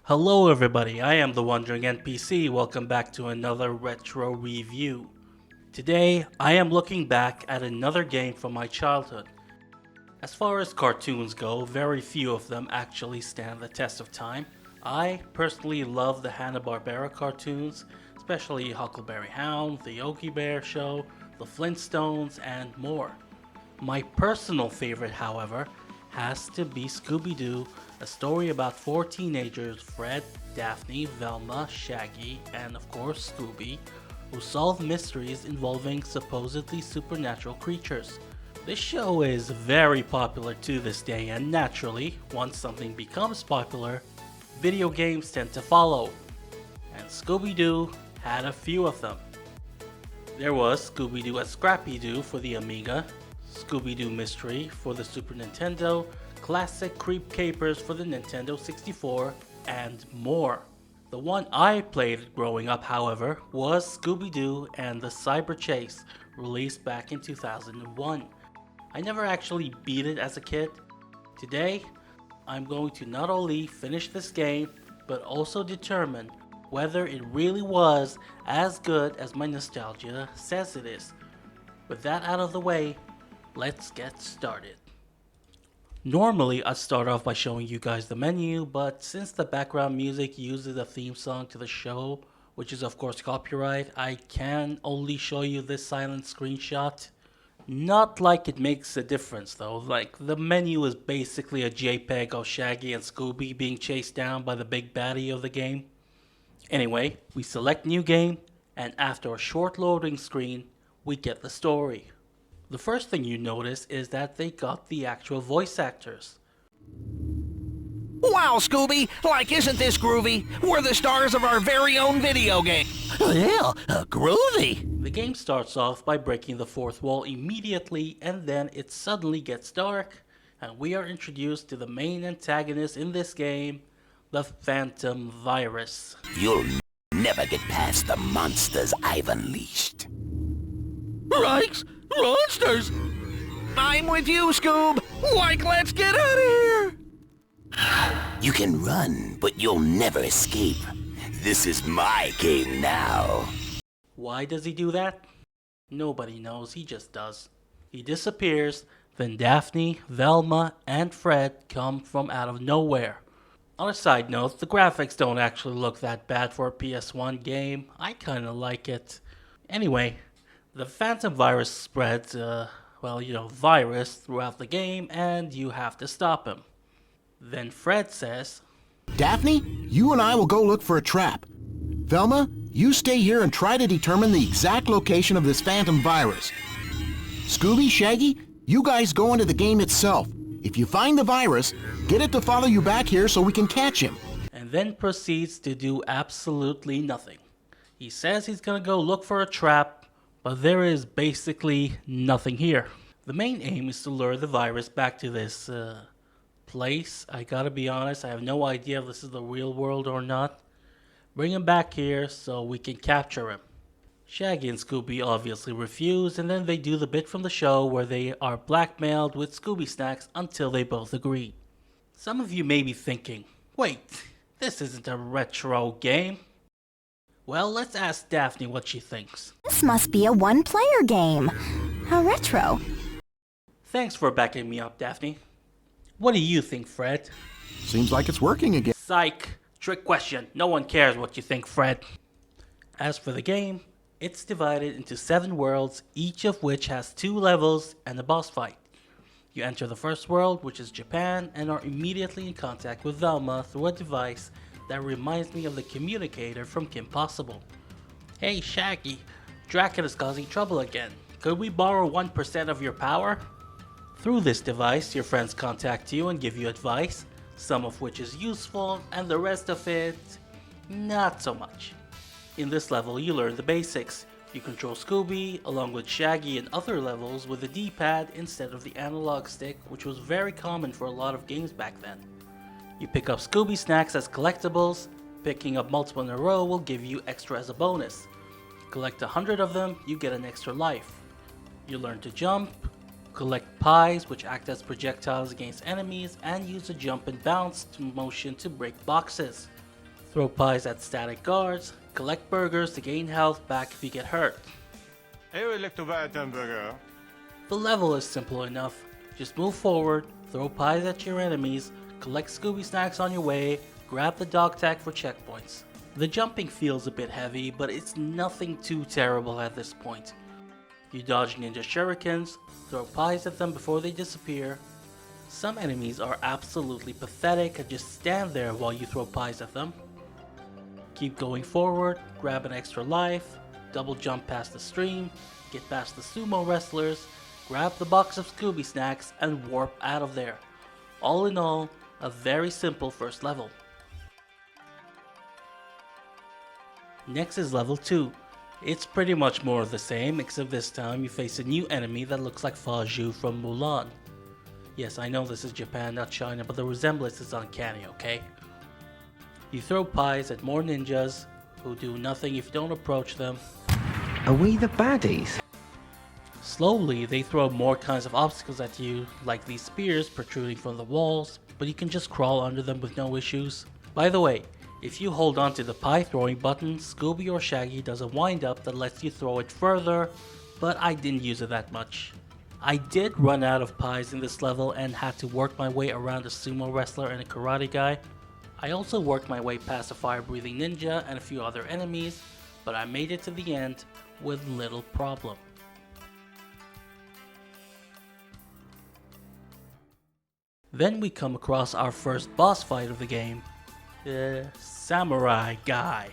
Hello everybody, I am the Wandering NPC. Welcome back to another retro review. Today, I am looking back at another game from my childhood. As far as cartoons go, very few of them actually stand the test of time. I personally love the Hanna-Barbera cartoons, especially Huckleberry Hound, the Yogi Bear Show, the Flintstones, and more. My personal favorite, however, has to be Scooby-Doo, a story about four teenagers, Fred, Daphne, Velma, Shaggy, and of course Scooby, who solve mysteries involving supposedly supernatural creatures. This show is very popular to this day, and naturally, once something becomes popular, video games tend to follow. And Scooby-Doo had a few of them. There was Scooby-Doo and Scrappy-Doo for the Amiga, Scooby-Doo Mystery for the Super Nintendo, Classic Creep Capers for the Nintendo 64, and more. The one I played growing up, however, was Scooby-Doo and the Cyber Chase, released back in 2001. I never actually beat it as a kid. Today, I'm going to not only finish this game, but also determine whether it really was as good as my nostalgia says it is. With that out of the way, let's get started. Normally, I'd start off by showing you guys the menu, but since the background music uses a theme song to the show, which is of course copyright, I can only show you this silent screenshot. Not like it makes a difference though, like the menu is basically a JPEG of Shaggy and Scooby being chased down by the big baddie of the game. Anyway, we select new game, and after a short loading screen, we get the story. The first thing you notice is that they got the actual voice actors. Wow, Scooby! Like, isn't this groovy? We're the stars of our very own video game. Yeah, groovy. The game starts off by breaking the fourth wall immediately, and then it suddenly gets dark, and we are introduced to the main antagonist in this game, the Phantom Virus. You'll never get past the monsters I've unleashed. Rikes! Monsters! I'm with you, Scoob! Like, let's get out of here! You can run, but you'll never escape. This is my game now. Why does he do that? Nobody knows, he just does. He disappears, then Daphne, Velma, and Fred come from out of nowhere. On a side note, the graphics don't actually look that bad for a PS1 game. I kinda like it. Anyway, the Phantom Virus spreads, virus throughout the game, and you have to stop him. Then Fred says, Daphne, you and I will go look for a trap. Velma, you stay here and try to determine the exact location of this Phantom Virus. Scooby, Shaggy, you guys go into the game itself. If you find the virus, get it to follow you back here so we can catch him. And then proceeds to do absolutely nothing. He says he's gonna go look for a trap, but there is basically nothing here. The main aim is to lure the virus back to this place. I gotta be honest, I have no idea if this is the real world or not. Bring him back here so we can capture him. Shaggy and Scooby obviously refuse, and then they do the bit from the show where they are blackmailed with Scooby Snacks until they both agree. Some of you may be thinking, wait, this isn't a retro game. Well, let's ask Daphne what she thinks. This must be a one-player game. How retro. Thanks for backing me up, Daphne. What do you think, Fred? Seems like it's working again. Psych! Trick question. No one cares what you think, Fred. As for the game, it's divided into 7 worlds, each of which has 2 levels and a boss fight. You enter the first world, which is Japan, and are immediately in contact with Velma through a device that reminds me of the communicator from Kim Possible. Hey Shaggy, Draken is causing trouble again. Could we borrow 1% of your power? Through this device, your friends contact you and give you advice, some of which is useful, and the rest of it, not so much. In this level, you learn the basics. You control Scooby, along with Shaggy and other levels with a D-pad instead of the analog stick, which was very common for a lot of games back then. You pick up Scooby Snacks as collectibles. Picking up multiple in a row will give you extra as a bonus. Collect 100 of them, you get an extra life. You learn to jump, collect pies which act as projectiles against enemies, and use a jump and bounce motion to break boxes. Throw pies at static guards, collect burgers to gain health back if you get hurt. Jeg vil litt hamburger. The level is simple enough. Just move forward, throw pies at your enemies, collect Scooby Snacks on your way, grab the dog tag for checkpoints. The jumping feels a bit heavy, but it's nothing too terrible at this point. You dodge ninja shurikens, throw pies at them before they disappear. Some enemies are absolutely pathetic and just stand there while you throw pies at them. Keep going forward, grab an extra life, double jump past the stream, get past the sumo wrestlers, grab the box of Scooby Snacks and warp out of there. All in all, a very simple first level. Next is level 2. It's pretty much more of the same, except this time you face a new enemy that looks like Faju from Mulan. Yes, I know this is Japan, not China, but the resemblance is uncanny, okay? You throw pies at more ninjas, who do nothing if you don't approach them. Are we the baddies? Slowly, they throw more kinds of obstacles at you, like these spears protruding from the walls, but you can just crawl under them with no issues. By the way, if you hold on to the pie throwing button, Scooby or Shaggy does a wind up that lets you throw it further, but I didn't use it that much. I did run out of pies in this level and had to work my way around a sumo wrestler and a karate guy. I also worked my way past a fire breathing ninja and a few other enemies, but I made it to the end with little problem. Then we come across our first boss fight of the game. The samurai guy.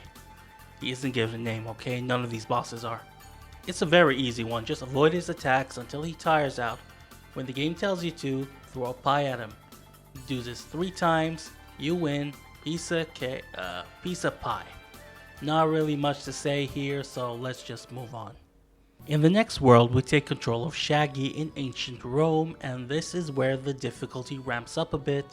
He isn't given a name, okay? None of these bosses are. It's a very easy one, just avoid his attacks until he tires out. When the game tells you to, throw a pie at him. Do this 3 times, you win, piece of pie. Not really much to say here, so let's just move on. In the next world, we take control of Shaggy in ancient Rome, and this is where the difficulty ramps up a bit,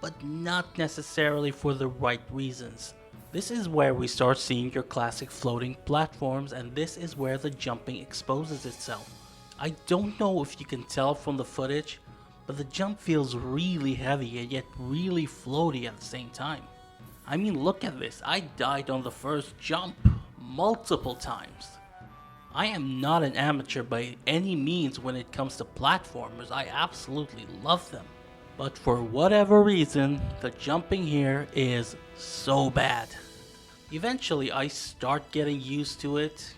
but not necessarily for the right reasons. This is where we start seeing your classic floating platforms, and this is where the jumping exposes itself. I don't know if you can tell from the footage, but the jump feels really heavy and yet really floaty at the same time. I mean, look at this, I died on the first jump multiple times. I am not an amateur by any means when it comes to platformers, I absolutely love them. But for whatever reason, the jumping here is so bad. Eventually I start getting used to it,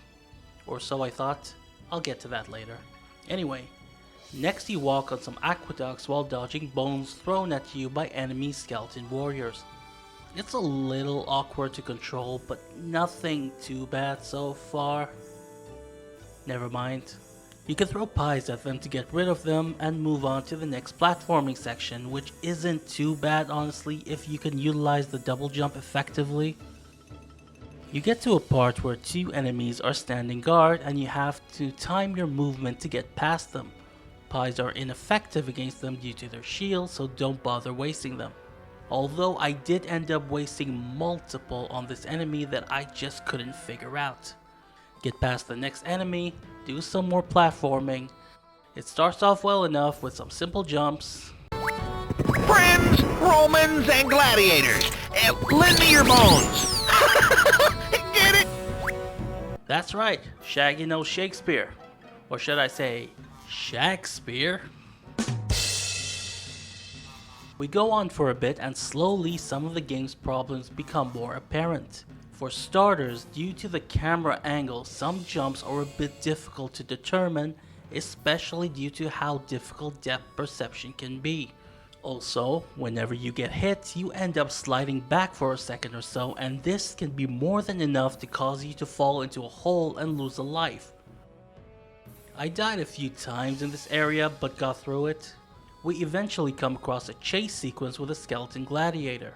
or so I thought. I'll get to that later. Anyway, next you walk on some aqueducts while dodging bones thrown at you by enemy skeleton warriors. It's a little awkward to control, but nothing too bad so far. Never mind. You can throw pies at them to get rid of them and move on to the next platforming section, which isn't too bad honestly if you can utilize the double jump effectively. You get to a part where 2 enemies are standing guard and you have to time your movement to get past them. Pies are ineffective against them due to their shield, so don't bother wasting them. Although I did end up wasting multiple on this enemy that I just couldn't figure out. Get past the next enemy, do some more platforming. It starts off well enough with some simple jumps. Friends, Romans, and gladiators, lend me your bones. Get it? That's right, Shaggy knows Shakespeare. Or should I say, Shakespeare? We go on for a bit and slowly some of the game's problems become more apparent. For starters, due to the camera angle, some jumps are a bit difficult to determine, especially due to how difficult depth perception can be. Also, whenever you get hit, you end up sliding back for a second or so, and this can be more than enough to cause you to fall into a hole and lose a life. I died a few times in this area but got through it. We eventually come across a chase sequence with a skeleton gladiator.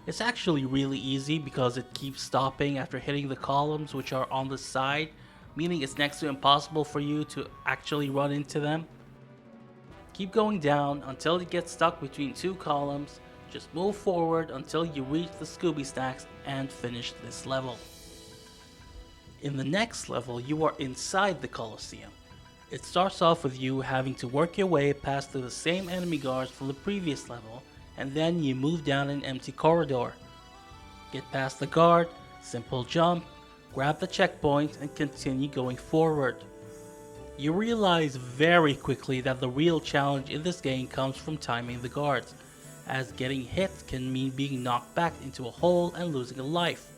It's actually really easy because it keeps stopping after hitting the columns which are on the side, meaning it's next to impossible for you to actually run into them. Keep going down until you get stuck between 2 columns, just move forward until you reach the Scooby Snacks and finish this level. In the next level, you are inside the Colosseum. It starts off with you having to work your way past through the same enemy guards from the previous level, and then you move down an empty corridor. Get past the guard, simple jump, grab the checkpoint, and continue going forward. You realize very quickly that the real challenge in this game comes from timing the guards, as getting hit can mean being knocked back into a hole and losing a life.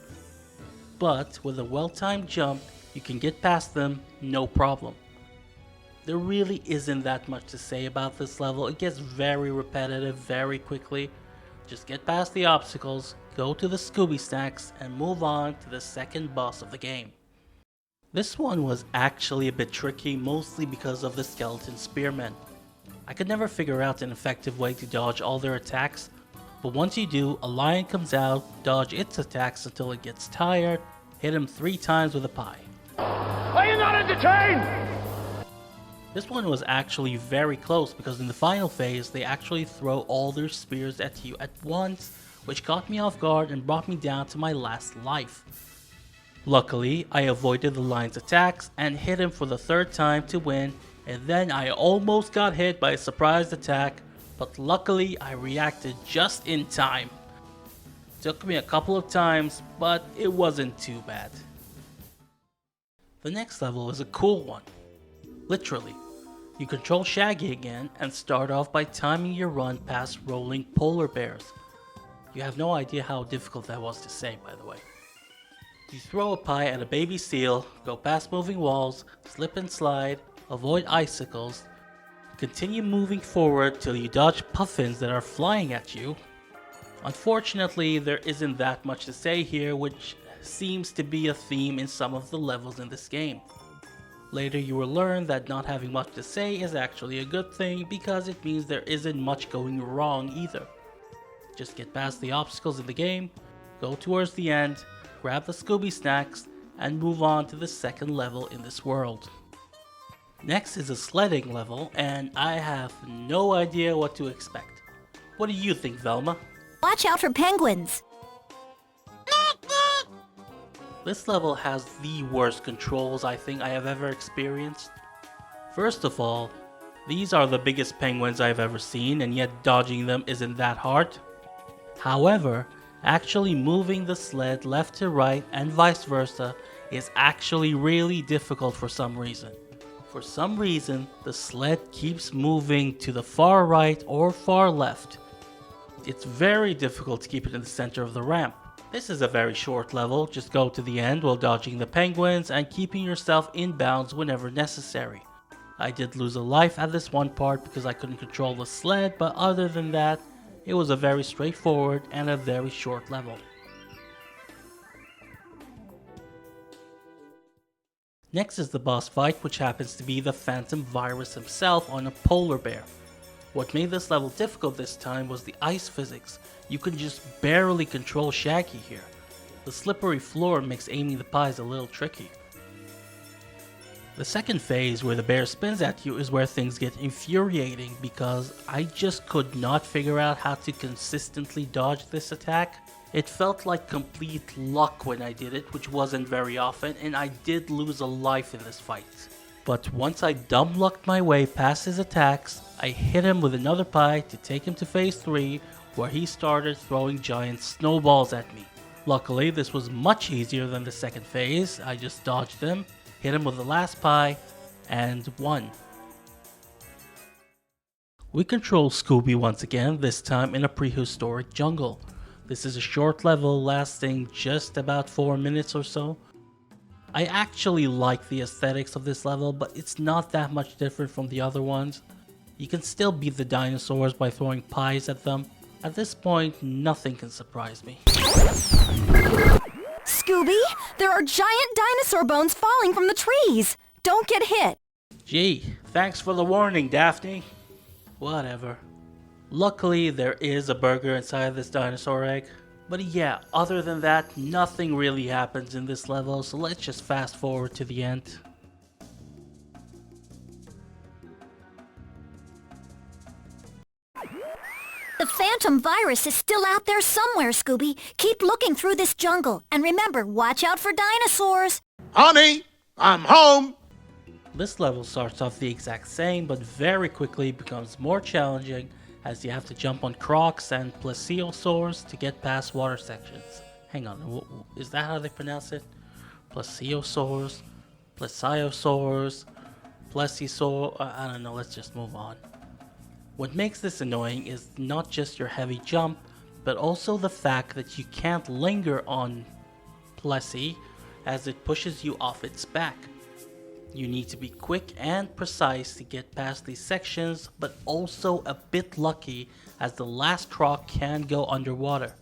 But with a well-timed jump, you can get past them no problem. There really isn't that much to say about this level. It gets very repetitive very quickly. Just get past the obstacles, go to the Scooby Snacks, and move on to the second boss of the game. This one was actually a bit tricky, mostly because of the skeleton spearmen. I could never figure out an effective way to dodge all their attacks, but once you do, a lion comes out, dodge its attacks until it gets tired, hit him 3 times with a pie. Are you not entertained? This one was actually very close because in the final phase, they actually throw all their spears at you at once, which caught me off guard and brought me down to my last life. Luckily, I avoided the lion's attacks and hit him for the 3rd time to win, and then I almost got hit by a surprise attack, but luckily I reacted just in time. Took me a couple of times, but it wasn't too bad. The next level is a cool one. Literally, you control Shaggy again and start off by timing your run past rolling polar bears. You have no idea how difficult that was to say, by the way. You throw a pie at a baby seal, go past moving walls, slip and slide, avoid icicles, continue moving forward till you dodge puffins that are flying at you. Unfortunately, there isn't that much to say here, which seems to be a theme in some of the levels in this game. Later you will learn that not having much to say is actually a good thing because it means there isn't much going wrong either. Just get past the obstacles in the game, go towards the end, grab the Scooby Snacks, and move on to the second level in this world. Next is a sledding level, and I have no idea what to expect. What do you think, Velma? Watch out for penguins. This level has the worst controls I think I have ever experienced. First of all, these are the biggest penguins I've ever seen, and yet dodging them isn't that hard. However, actually moving the sled left to right and vice versa is actually really difficult for some reason. For some reason, the sled keeps moving to the far right or far left. It's very difficult to keep it in the center of the ramp. This is a very short level, just go to the end while dodging the penguins and keeping yourself in bounds whenever necessary. I did lose a life at this one part because I couldn't control the sled, but other than that, it was a very straightforward and a very short level. Next is the boss fight, which happens to be the Phantom Virus himself on a polar bear. What made this level difficult this time was the ice physics. You can just barely control Shaggy here. The slippery floor makes aiming the pies a little tricky. The second phase, where the bear spins at you, is where things get infuriating because I just could not figure out how to consistently dodge this attack. It felt like complete luck when I did it, which wasn't very often, and I did lose a life in this fight. But once I dumb lucked my way past his attacks, I hit him with another pie to take him to phase 3, where he started throwing giant snowballs at me. Luckily, this was much easier than the second phase. I just dodged them, hit him with the last pie, and won. We control Scooby once again, this time in a prehistoric jungle. This is a short level lasting just about 4 minutes or so. I actually like the aesthetics of this level, but it's not that much different from the other ones. You can still beat the dinosaurs by throwing pies at them. At this point, nothing can surprise me. Scooby, there are giant dinosaur bones falling from the trees. Don't get hit. Gee, thanks for the warning, Daphne. Whatever. Luckily, there is a burger inside this dinosaur egg. But yeah, other than that, nothing really happens in this level, so let's just fast forward to the end. The Phantom Virus is still out there somewhere, Scooby. Keep looking through this jungle. And remember, watch out for dinosaurs. Honey, I'm home. This level starts off the exact same, but very quickly becomes more challenging as you have to jump on crocs and plesiosaurs to get past water sections. Hang on, is that how they pronounce it? Plesiosaurs, plesiosaurs, plesiosaur. I don't know, let's just move on. What makes this annoying is not just your heavy jump, but also the fact that you can't linger on Plessy as it pushes you off its back. You need to be quick and precise to get past these sections, but also a bit lucky as the last rock can go underwater.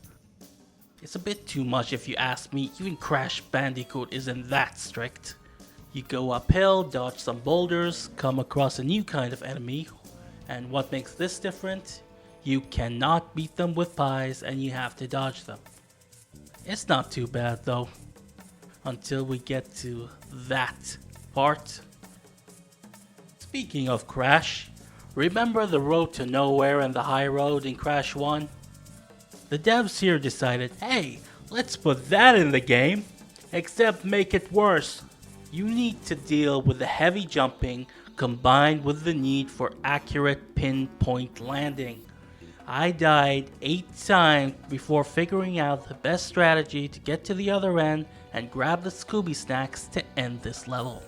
It's a bit too much if you ask me, even Crash Bandicoot isn't that strict. You go uphill, dodge some boulders, come across a new kind of enemy, and what makes this different? You cannot beat them with pies and you have to dodge them. It's not too bad though, until we get to that part. Speaking of Crash, remember the road to nowhere and the high road in Crash 1? The devs here decided, hey, let's put that in the game, except make it worse. You need to deal with the heavy jumping combined with the need for accurate pinpoint landing. I died 8 times before figuring out the best strategy to get to the other end and grab the Scooby Snacks to end this level.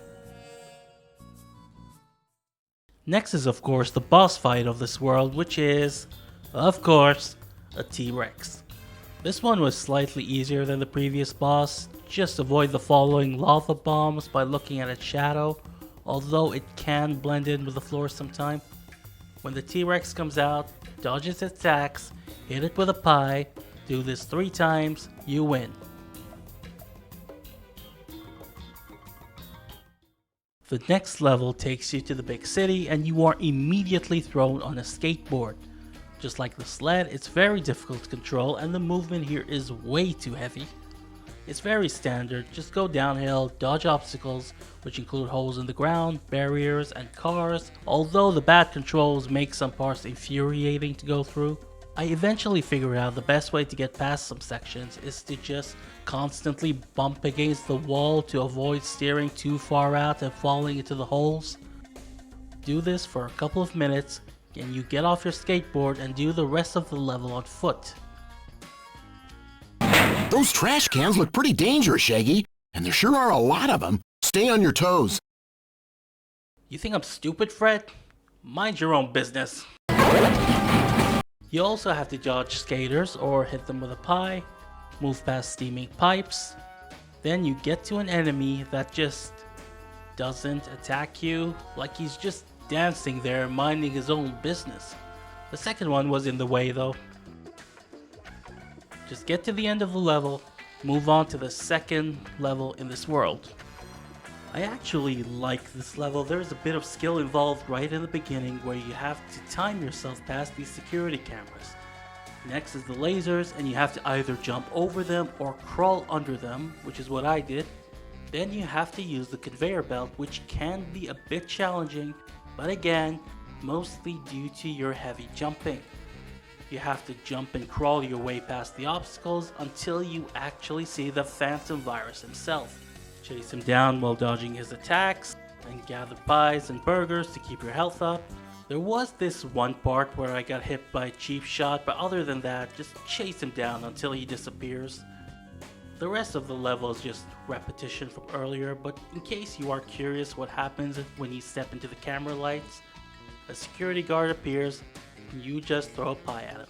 Next is of course the boss fight of this world, which is, of course, a T-Rex. This one was slightly easier than the previous boss. Just avoid the following lava bombs by looking at its shadow, although it can blend in with the floor sometime. When the T-Rex comes out, dodge its attacks, hit it with a pie, do this 3 times, you win. The next level takes you to the big city and you are immediately thrown on a skateboard. Just like the sled, it's very difficult to control and the movement here is way too heavy. It's very standard, just go downhill, dodge obstacles, which include holes in the ground, barriers, and cars, although the bad controls make some parts infuriating to go through. I eventually figured out the best way to get past some sections is to just constantly bump against the wall to avoid steering too far out and falling into the holes. Do this for a couple of minutes, and you get off your skateboard and do the rest of the level on foot. Those trash cans look pretty dangerous, Shaggy, and there sure are a lot of them. Stay on your toes. You think I'm stupid, Fred? Mind your own business. You also have to dodge skaters or hit them with a pie, move past steaming pipes. Then you get to an enemy that just doesn't attack you, like he's just dancing there minding his own business. The second one was in the way though. Just get to the end of the level, move on to the second level in this world. I actually like this level. There's a bit of skill involved right in the beginning where you have to time yourself past these security cameras. Next is the lasers and you have to either jump over them or crawl under them, which is what I did. Then you have to use the conveyor belt, which can be a bit challenging, but again, mostly due to your heavy jumping. You have to jump and crawl your way past the obstacles until you actually see the Phantom Virus himself. Chase him down while dodging his attacks, and gather pies and burgers to keep your health up. There was this one part where I got hit by a cheap shot, but other than that, just chase him down until he disappears. The rest of the level is just repetition from earlier, but in case you are curious what happens when you step into the camera lights, a security guard appears and you just throw a pie at him.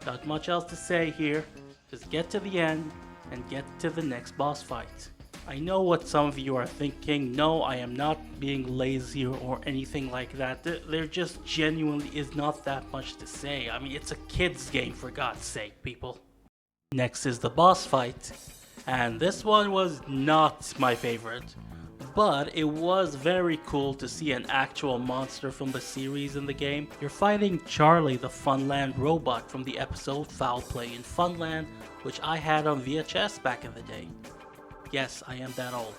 Not much else to say here, just get to the end and get to the next boss fight. I know what some of you are thinking. No, I am not being lazy or anything like that. There just genuinely is not that much to say. I mean, it's a kid's game, for God's sake, people. Next is the boss fight, and this one was not my favorite, but it was very cool to see an actual monster from the series in the game. You're fighting Charlie the Funland robot from the episode Foul Play in Funland, which I had on VHS back in the day. Yes, I am that old.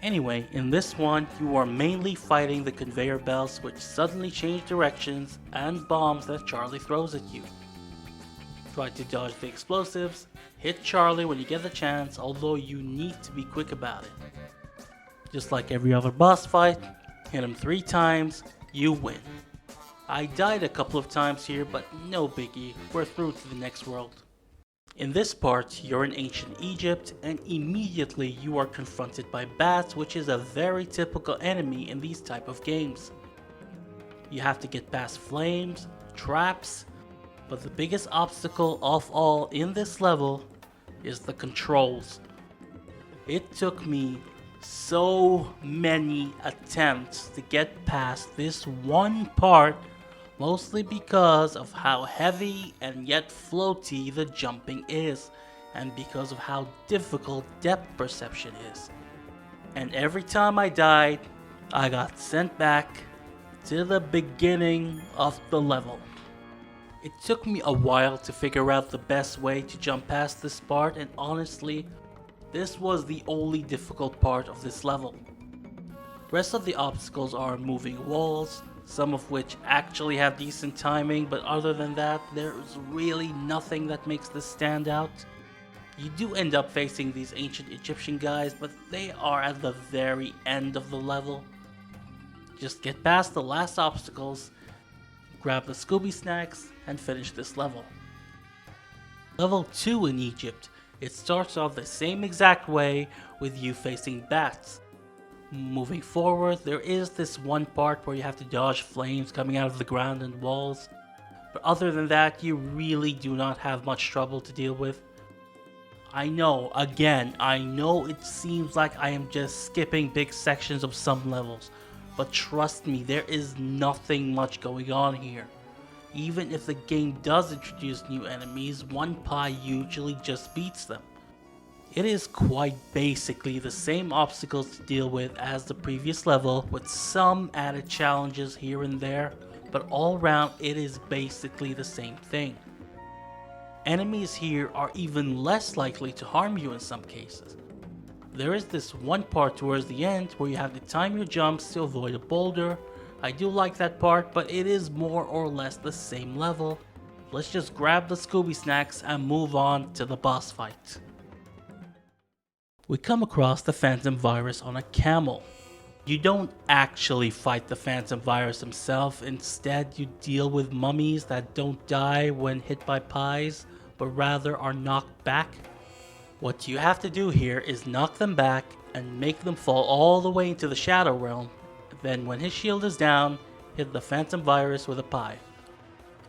Anyway, in this one, you are mainly fighting the conveyor belts which suddenly change directions and bombs that Charlie throws at you. Try to dodge the explosives, hit Charlie when you get the chance, although you need to be quick about it. Just like every other boss fight, hit him 3 times, you win. I died a couple of times here, but no biggie, we're through to the next world. In this part, you're in ancient Egypt and immediately you are confronted by bats, which is a very typical enemy in these type of games. You have to get past flames, traps, but the biggest obstacle of all in this level is the controls. It took me so many attempts to get past this one part, mostly because of how heavy and yet floaty the jumping is, and because of how difficult depth perception is. And every time I died, I got sent back to the beginning of the level. It took me a while to figure out the best way to jump past this part, and honestly, this was the only difficult part of this level. Rest of the obstacles are moving walls, some of which actually have decent timing, but other than that, there's really nothing that makes this stand out. You do end up facing these ancient Egyptian guys, but they are at the very end of the level. Just get past the last obstacles, grab the Scooby Snacks, and finish this level. Level 2 in Egypt. It starts off the same exact way with you facing bats. Moving forward, there is this one part where you have to dodge flames coming out of the ground and walls, but other than that, you really do not have much trouble to deal with. I know it seems like I am just skipping big sections of some levels, but trust me, there is nothing much going on here. Even if the game does introduce new enemies, one pie usually just beats them. It is quite basically the same obstacles to deal with as the previous level, with some added challenges here and there, but all around it is basically the same thing. Enemies here are even less likely to harm you in some cases. There is this one part towards the end where you have to time your jumps to avoid a boulder. I do like that part, but it is more or less the same level. Let's just grab the Scooby Snacks and move on to the boss fight. We come across the Phantom Virus on a camel. You don't actually fight the Phantom Virus himself, instead you deal with mummies that don't die when hit by pies, but rather are knocked back. What you have to do here is knock them back and make them fall all the way into the Shadow Realm, then when his shield is down, hit the Phantom Virus with a pie.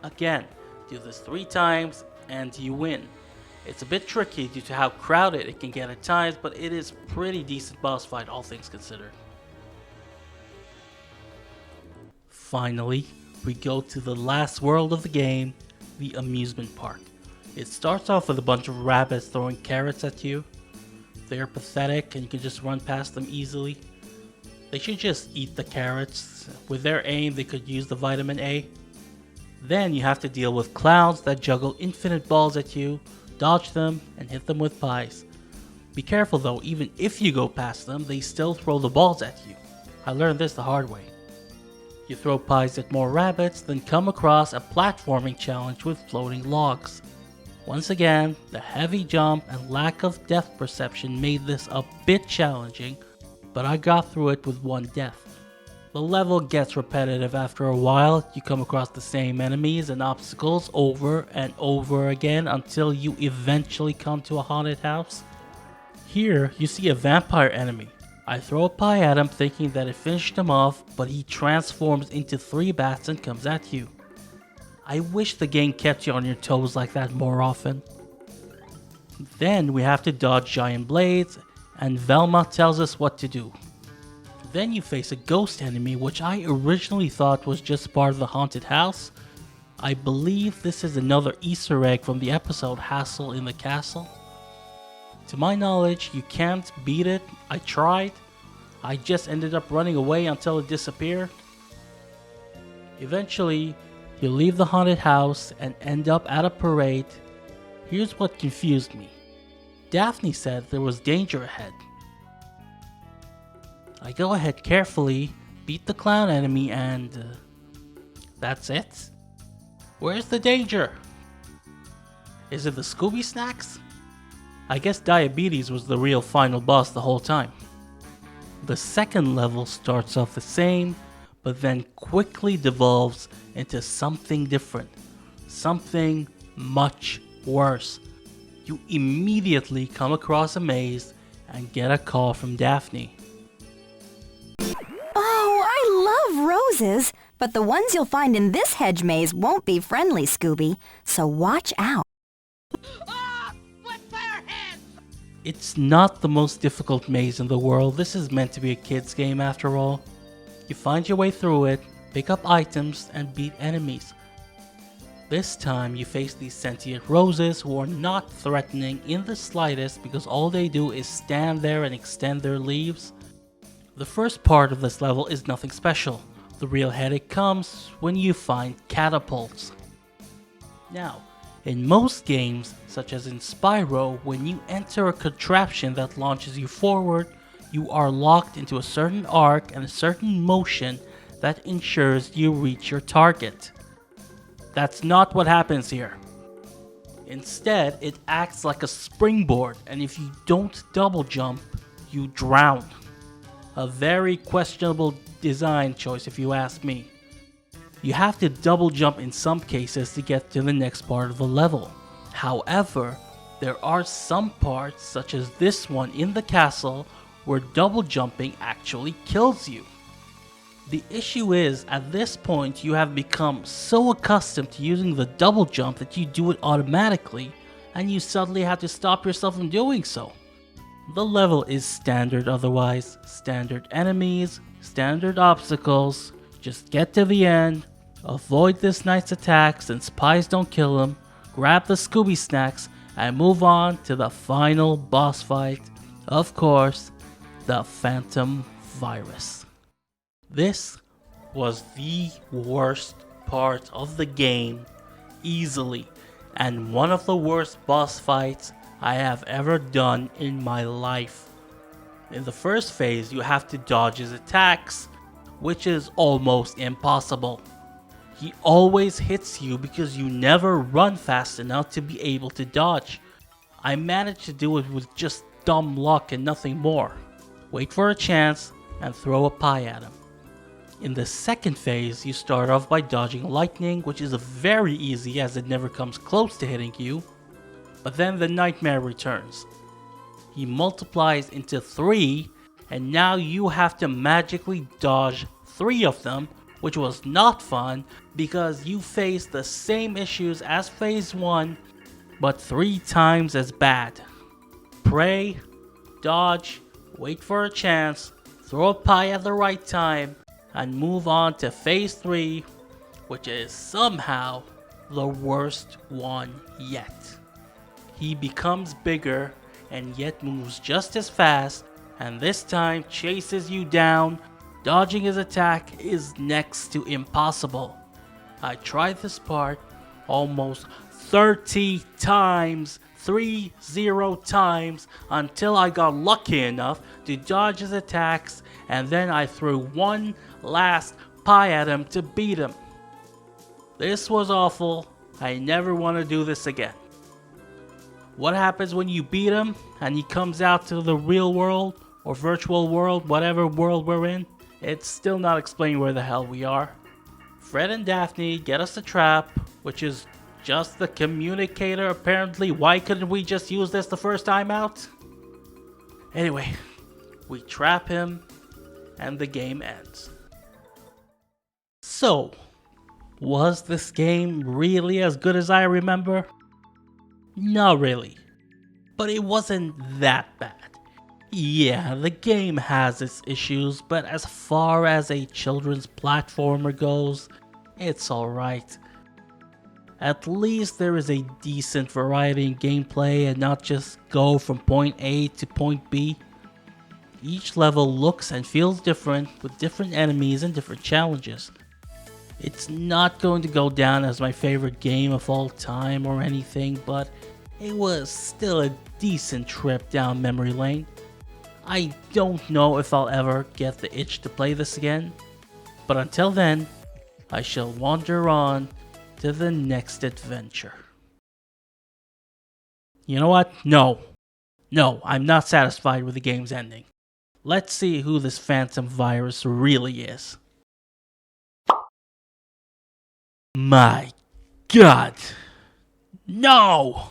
Again, do this 3 times and you win. It's a bit tricky due to how crowded it can get at times, but it is pretty decent boss fight all things considered. Finally, we go to the last world of the game, the amusement park. It starts off with a bunch of rabbits throwing carrots at you. They are pathetic and you can just run past them easily. They should just eat the carrots. With their aim, they could use the vitamin A. Then you have to deal with clowns that juggle infinite balls at you, dodge them, and hit them with pies. Be careful though, even if you go past them, they still throw the balls at you. I learned this the hard way. You throw pies at more rabbits, then come across a platforming challenge with floating logs. Once again, the heavy jump and lack of depth perception made this a bit challenging, but I got through it with 1 death. The level gets repetitive after a while. You come across the same enemies and obstacles over and over again until you eventually come to a haunted house. Here, you see a vampire enemy. I throw a pie at him thinking that it finished him off, but he transforms into 3 bats and comes at you. I wish the game kept you on your toes like that more often. Then we have to dodge giant blades, and Velma tells us what to do. Then you face a ghost enemy, which I originally thought was just part of the haunted house. I believe this is another Easter egg from the episode Hassle in the Castle. To my knowledge, you can't beat it. I tried. I just ended up running away until it disappeared. Eventually, you leave the haunted house and end up at a parade. Here's what confused me. Daphne said there was danger ahead. I go ahead carefully, beat the clown enemy, and that's it? Where's the danger? Is it the Scooby Snacks? I guess diabetes was the real final boss the whole time. The second level starts off the same, but then quickly devolves into something different. Something much worse. you immediately come across a maze and get a call from Daphne. Oh, I love roses, but the ones you'll find in this hedge maze won't be friendly, Scooby, so watch out. It's not the most difficult maze in the world. This is meant to be a kid's game after all. You find your way through it, pick up items, and beat enemies. This time you face these sentient roses who are not threatening in the slightest because all they do is stand there and extend their leaves. The first part of this level is nothing special. The real headache comes when you find catapults. Now, in most games, such as in Spyro, when you enter a contraption that launches you forward, you are locked into a certain arc and a certain motion that ensures you reach your target. That's not what happens here. Instead, it acts like a springboard, and if you don't double jump, you drown. A very questionable design choice if you ask me. You have to double jump in some cases to get to the next part of the level. However, there are some parts, such as this one in the castle, where double jumping actually kills you. The issue is, at this point you have become so accustomed to using the double jump that you do it automatically, and you suddenly have to stop yourself from doing so. The level is standard otherwise, standard enemies, standard obstacles. Just get to the end, avoid this knight's attacks and spies don't kill him, grab the Scooby Snacks, and move on to the final boss fight. Of course, the Phantom Virus. This was the worst part of the game, easily, and one of the worst boss fights I have ever done in my life. In the first phase, you have to dodge his attacks, which is almost impossible. He always hits you because you never run fast enough to be able to dodge. I managed to do it with just dumb luck and nothing more. Wait for a chance and throw a pie at him. In the second phase, you start off by dodging lightning, which is very easy as it never comes close to hitting you. But then the nightmare returns. He multiplies into 3, and now you have to magically dodge 3 of them, which was not fun because you face the same issues as phase 1, but 3 times as bad. Pray, dodge, wait for a chance, throw a pie at the right time, and move on to phase 3, which is somehow the worst one yet. He becomes bigger and yet moves just as fast, and this time chases you down. Dodging his attack is next to impossible. I tried this part almost 30 times, 30 times, until I got lucky enough to dodge his attacks, and then I threw one last pie at him to beat him. This was awful. I never want to do this again. What happens when you beat him and he comes out to the real world or virtual world, whatever world we're in? It's still not explained where the hell we are. Fred and Daphne get us a trap, which is just the communicator apparently. Why couldn't we just use this the first time out? Anyway, we trap him and the game ends. So, was this game really as good as I remember? Not really, but it wasn't that bad. Yeah, the game has its issues, but as far as a children's platformer goes, it's alright. At least there is a decent variety in gameplay and not just go from point A to point B. Each level looks and feels different with different enemies and different challenges. It's not going to go down as my favorite game of all time or anything, but it was still a decent trip down memory lane. I don't know if I'll ever get the itch to play this again, but until then, I shall wander on to the next adventure. You know what? No, I'm not satisfied with the game's ending. Let's see who this Phantom Virus really is. My God! No!